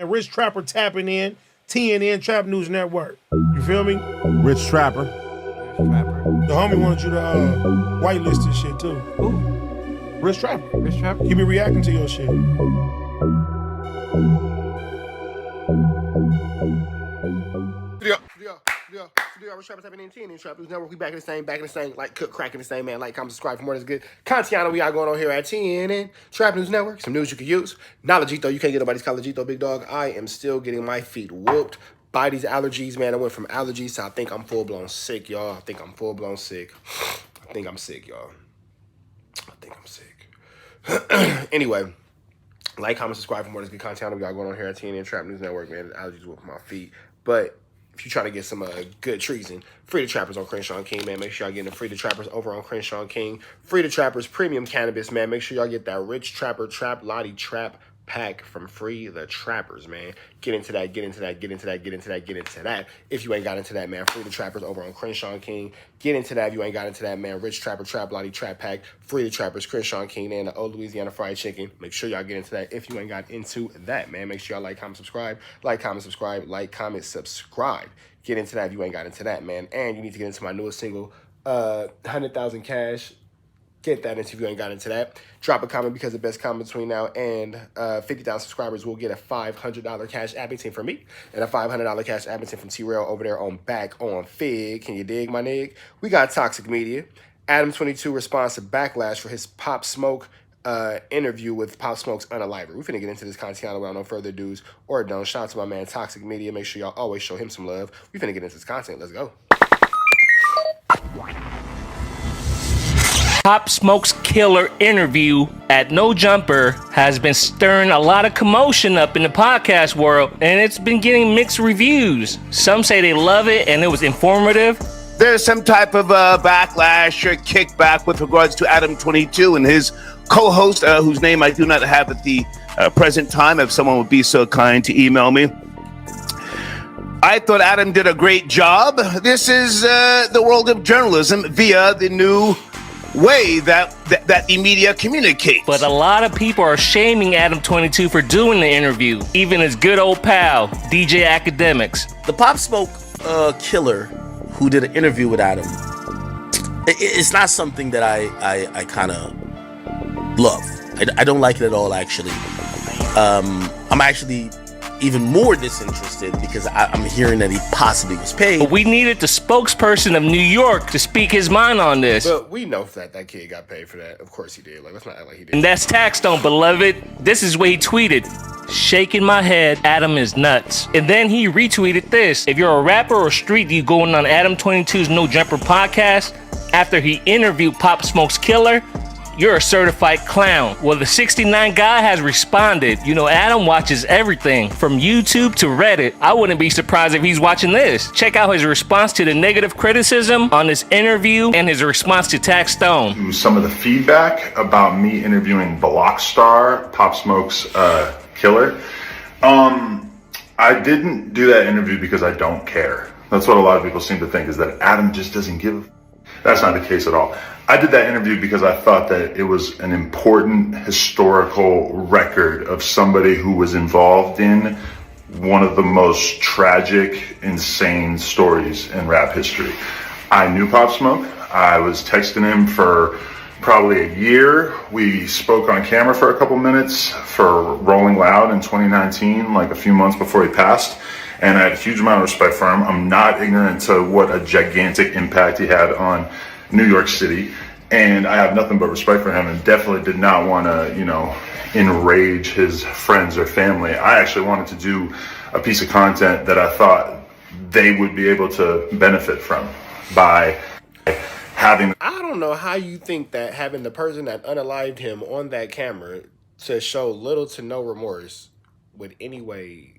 And Rich Trapper tapping in, TNN Trap News Network. You feel me? Rich Trapper. The homie wanted you to whitelist this shit too. Who? Rich Trapper. Rich Trapper? He be reacting to your shit. Rich Trapper tapping in TNN Trap News Network. We back in the same, like cook, cracking the same, man. Like, comment, subscribe for more that's good content we got going on here at TNN Trap News Network. Some news you can use. Knowledge though, you can't get nobody's college though, big dog. I am still getting my feet whooped by these allergies, man. I went from allergies to I think I'm full blown sick, y'all. I think I'm full blown sick. I think I'm sick, y'all. I think I'm sick. Anyway, like, comment, subscribe for more that's good content we got going on here at TNN Trap News Network, man. Allergies whooping my feet, but if you try to get some good treason, Free the Trappers on Crenshaw King, man. Make sure y'all getting the Free the Trappers over on Crenshaw King. Free the Trappers premium cannabis, man. Make sure y'all get that Rich Trapper Trap Lottie Trap pack from Free the Trappers, man. Get into that, get into that, get into that, get into that, get into that. If you ain't got into that, man, Free the Trappers over on Crenshaw King. Get into that if you ain't got into that, man. Rich Trapper Trap Lottie Trap pack. Free the Trappers, Crenshaw King, and the Old Louisiana Fried Chicken. Make sure y'all get into that if you ain't got into that, man. Make sure y'all like, comment, subscribe. Like, comment, subscribe. Like, comment, subscribe. Get into that if you ain't got into that, man. And you need to get into my newest single, 100,000 Cash. Get that into if you ain't got into that. Drop a comment because the best comment between now and 50,000 subscribers will get a $500 cash Abington from me and a $500 cash Abington from T-Rail over there on Back on Fig. Can you dig, my nig? We got Toxic Media. Adam22 responds to Backlash for his Pop Smoke interview with Pop Smoke's Unaliver. We finna get into this content without no further dues or don't. Shout out to my man Toxic Media. Make sure y'all always show him some love. We finna get into this content. Let's go. Pop Smoke's killer interview at No Jumper has been stirring a lot of commotion up in the podcast world, and it's been getting mixed reviews. Some say they love it and it was informative. There's some type of backlash or kickback with regards to Adam22 and his co-host, whose name I do not have at the present time. If someone would be so kind to email me. I thought Adam did a great job. This is the world of journalism via the new way that the media communicates. But a lot of people are shaming Adam22 for doing the interview. Even his good old pal, DJ Academics. The Pop Smoke killer who did an interview with Adam, it's not something that I kind of love. I don't like it at all, actually. I'm actually even more disinterested because I'm hearing that he possibly was paid. But we needed the spokesperson of New York to speak his mind on this. But we know that kid got paid for that. Of course he did. Like, let's not act like he did. And that's Taxstone, beloved. This is what he tweeted. Shaking my head, Adam is nuts. And then he retweeted this. If you're a rapper or street, you going on Adam22's No Jumper podcast after he interviewed Pop Smoke's killer, you're a certified clown. Well, the 69 guy has responded. You know, Adam watches everything from YouTube to Reddit. I wouldn't be surprised if he's watching this. Check out his response to the negative criticism on this interview and his response to Taxstone. Some of the feedback about me interviewing Blockstar, Pop Smoke's killer. I didn't do that interview because I don't care. That's what a lot of people seem to think, is that Adam just doesn't give. That's not the case at all. I did that interview because I thought that it was an important historical record of somebody who was involved in one of the most tragic, insane stories in rap history. I knew Pop Smoke. I was texting him for probably a year. We spoke on camera for a couple minutes for Rolling Loud in 2019, like a few months before he passed. And I had a huge amount of respect for him. I'm not ignorant to what a gigantic impact he had on New York City. And I have nothing but respect for him, and definitely did not want to, enrage his friends or family. I actually wanted to do a piece of content that I thought they would be able to benefit from by having. I don't know how you think that having the person that unalived him on that camera to show little to no remorse would anyway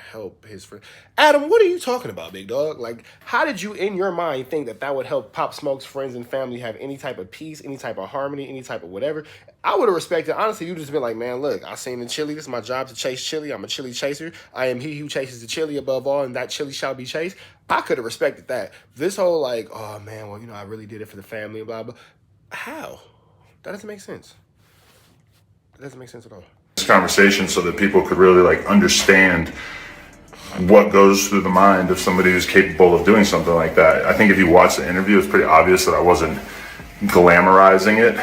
help his friend. Adam, what are you talking about, big dog? Like, how did you in your mind think that would help Pop Smoke's friends and family have any type of peace, any type of harmony, any type of whatever? I would have respected, honestly, you just been like, man, look, I seen the chili. This is my job to chase chili. I'm a chili chaser. I am he who chases the chili above all, and that chili shall be chased. I could have respected that. This whole like, oh man, well, I really did it for the family and blah, blah. How? That doesn't make sense. That doesn't make sense at all. conversation so that people could really like understand what goes through the mind of somebody who's capable of doing something like that. I think if you watch the interview, it's pretty obvious that I wasn't glamorizing it,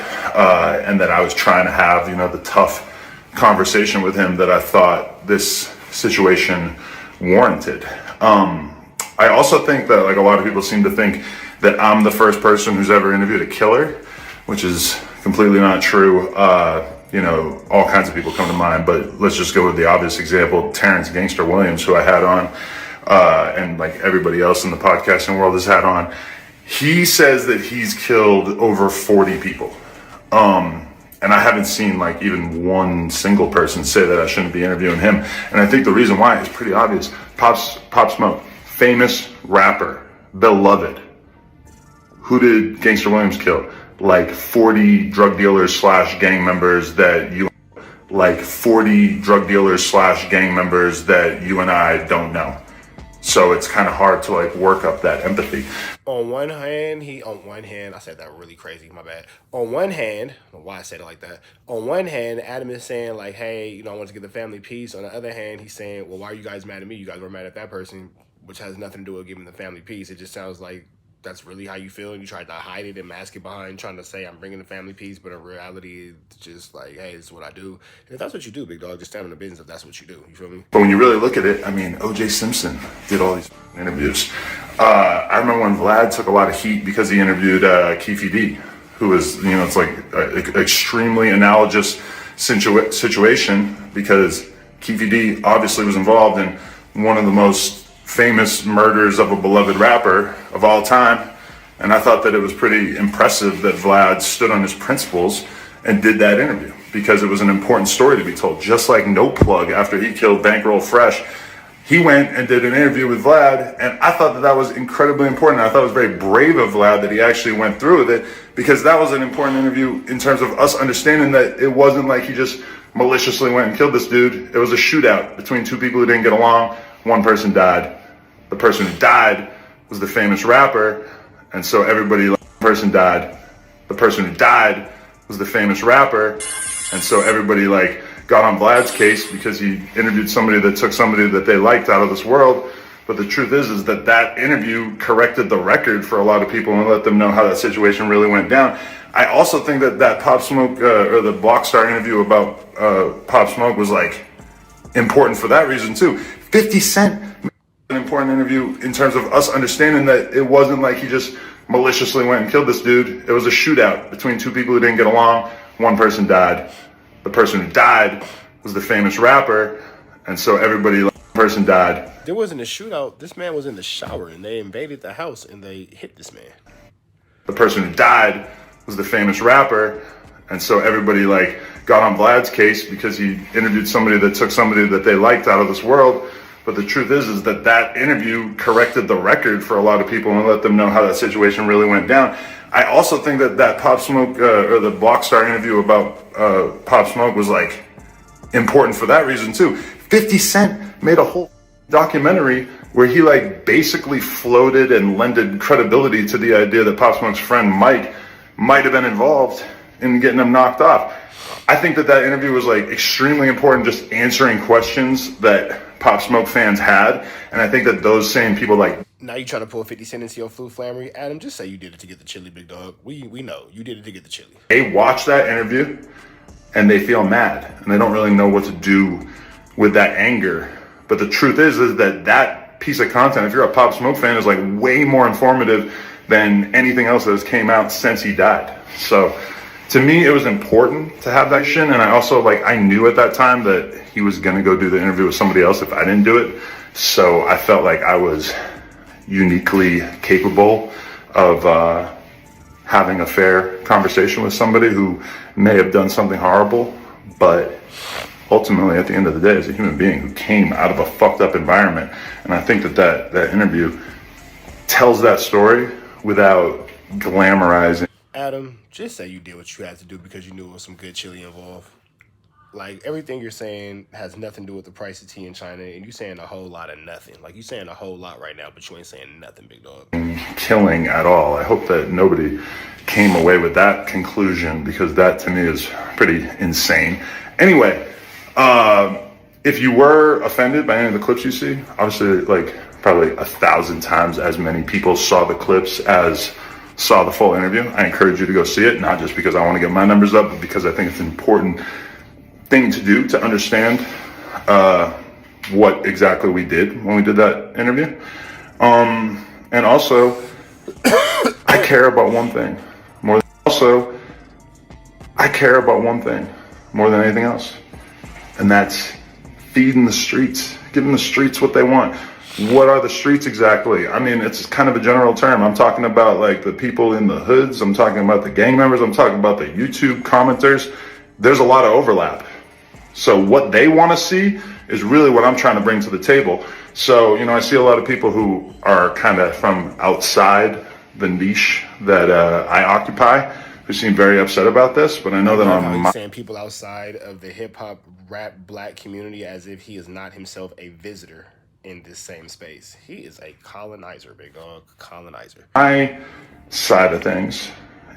and that I was trying to have, the tough conversation with him that I thought this situation warranted. I also think that like a lot of people seem to think that I'm the first person who's ever interviewed a killer, which is completely not true. All kinds of people come to mind, but let's just go with the obvious example, Terrence Gangster Williams, who I had on, and like everybody else in the podcasting world has had on. He says that he's killed over 40 people. And I haven't seen like even one single person say that I shouldn't be interviewing him. And I think the reason why is pretty obvious. Pop Smoke, famous rapper, beloved. Who did Gangster Williams kill? Like 40 drug dealers / gang members that you and I don't know. So it's kind of hard to like work up that empathy. On one hand, I said that really crazy, my bad. On one hand, I don't know why I said it like that. On one hand, Adam is saying like, hey, I want to get the family peace. On the other hand, he's saying, well, why are you guys mad at me? You guys were mad at that person, which has nothing to do with giving the family peace. It just sounds like that's really how you feel, and you tried to hide it and mask it behind trying to say I'm bringing the family peace, but in reality, it's just like, hey, this is what I do. And if that's what you do, big dog, just stand in the business if that's what you do. You feel me? But when you really look at it, I mean, O.J. Simpson did all these interviews. I remember when Vlad took a lot of heat because he interviewed Keefe D, who was, it's like an extremely analogous situation because Keefe D obviously was involved in one of the most famous murders of a beloved rapper of all time. And I thought that it was pretty impressive that Vlad stood on his principles and did that interview because it was an important story to be told. Just like No Plug, after he killed Bankroll Fresh, he went and did an interview with Vlad, and I thought that that was incredibly important. I thought it was very brave of Vlad that he actually went through with it, because that was an important interview in terms of us understanding that it wasn't like he just maliciously went and killed this dude. It was a shootout between two people who didn't get along. One person died. The person who died was the famous rapper, and so everybody, the person died. The person who died was the famous rapper, and so everybody got on Vlad's case because he interviewed somebody that took somebody that they liked out of this world. But the truth is that that interview corrected the record for a lot of people and let them know how that situation really went down. I also think that Pop Smoke or the Blockstar interview about Pop Smoke was important for that reason too. 50 Cent made an important interview in terms of us understanding that it wasn't like he just maliciously went and killed this dude. It was a shootout between two people who didn't get along. One person died. The person who died was the famous rapper, and so everybody, the person died. There wasn't a shootout. This man was in the shower, and they invaded the house, and they hit this man. The person who died was the famous rapper, and so everybody got on Vlad's case because he interviewed somebody that took somebody that they liked out of this world. But the truth is that that interview corrected the record for a lot of people and let them know how that situation really went down. I also think that Pop Smoke or the Blockstar interview about Pop Smoke was important for that reason too. 50 Cent made a whole documentary where he basically floated and lended credibility to the idea that Pop Smoke's friend Mike might have been involved in getting him knocked off. I think that interview was extremely important, just answering questions that Pop Smoke fans had, and I think that those same people Now you trying to pull 50 Cent into your flu flammery? Adam, just say you did it to get the chili, big dog. We know you did it to get the chili. They watch that interview and they feel mad and they don't really know what to do with that anger. But the truth is that piece of content, if you're a Pop Smoke fan, is way more informative than anything else that has came out since he died. So to me, it was important to have that shit, and I also I knew at that time that he was gonna go do the interview with somebody else if I didn't do it. So I felt like I was uniquely capable of having a fair conversation with somebody who may have done something horrible, but ultimately at the end of the day is a human being who came out of a fucked up environment. And I think that interview tells that story without glamorizing. Adam, just say you did what you had to do because you knew there was some good chili involved. Everything you're saying has nothing to do with the price of tea in China, and you're saying a whole lot of nothing. You're saying a whole lot right now, but you ain't saying nothing, big dog. Killing at all. I hope that nobody came away with that conclusion, because that to me is pretty insane. Anyway, If you were offended by any of the clips you see, obviously, like, probably 1,000 times as many people saw the clips as saw the full interview. I encourage you to go see it, not just because I want to get my numbers up, but because I think it's an important thing to do to understand what exactly we did when we did that interview. And also, I care about one thing more than anything else, and that's feeding the streets, giving the streets what they want. What are the streets exactly? I mean, it's kind of a general term. I'm talking about like the people in the hoods. I'm talking about the gang members. I'm talking about the YouTube commenters. There's a lot of overlap. So what they want to see is really what I'm trying to bring to the table. So, you know, I see a lot of people who are kind of from outside the niche that I occupy, who seem very upset about this, but I know that I'm saying people outside of the hip hop rap black community as if he is not himself a visitor in this same space. He is a colonizer, big dog, colonizer. My side of things,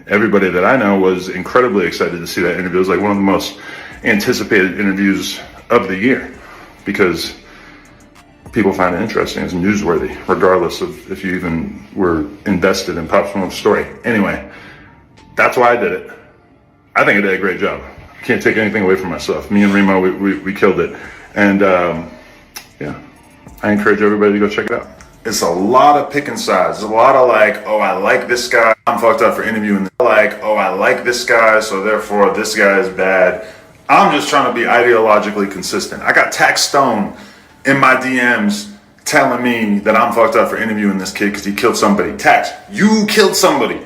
everybody that I know was incredibly excited to see that interview. It was like one of the most anticipated interviews of the year because people find it interesting. It's newsworthy, regardless of if you even were invested in Pop Smoke's story. Anyway, that's why I did it. I think I did a great job. Can't take anything away from myself. Me and Remo, we killed it. And yeah, I encourage everybody to go check it out. It's a lot of pick and sides. There's a lot of like, oh, I like this guy. I'm fucked up for interviewing. Like, oh, I like this guy, so therefore this guy is bad. I'm just trying to be ideologically consistent. I got Tax Stone in my DMs telling me that I'm fucked up for interviewing this kid because he killed somebody. Tax, you killed somebody.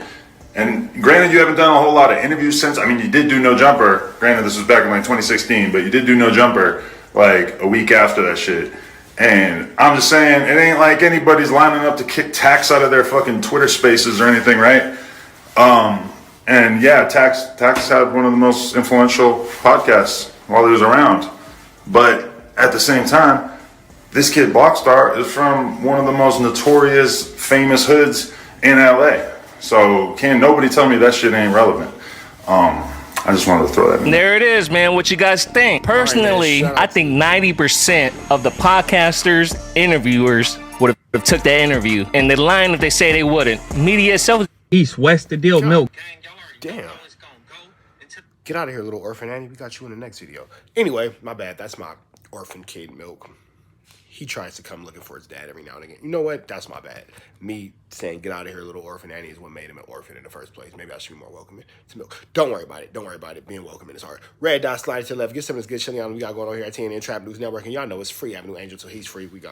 And granted, you haven't done a whole lot of interviews since. I mean, you did do No Jumper. Granted, this was back in like 2016, but you did do No Jumper like a week after that shit. And I'm just saying, it ain't like anybody's lining up to kick Tax out of their fucking Twitter spaces or anything, right? And yeah, Tax had one of the most influential podcasts while he was around. But at the same time, this kid Blockstar is from one of the most notorious, famous hoods in LA. So can't nobody tell me that shit ain't relevant. I just wanted to throw that in there. There it is, man. What you guys think? Personally, I think 90% of the podcasters, interviewers would have took that interview. And they're lying if they say they wouldn't. Media itself. East, west, the deal, milk. Damn. Get out of here, little orphan Annie. We got you in the next video. Anyway, my bad. That's my orphan kid, Milk. He tries to come looking for his dad every now and again. You know what? That's my bad. Me saying get out of here, little orphan Annie is what made him an orphan in the first place. Maybe I should be more welcoming to Milk. Don't worry about it. Don't worry about it. Being welcoming is hard. Red dot slide to the left. Get some of this good chili on we got going on here at TNN Trap News Network. And y'all know it's free Avenue Angel till he's free. We go.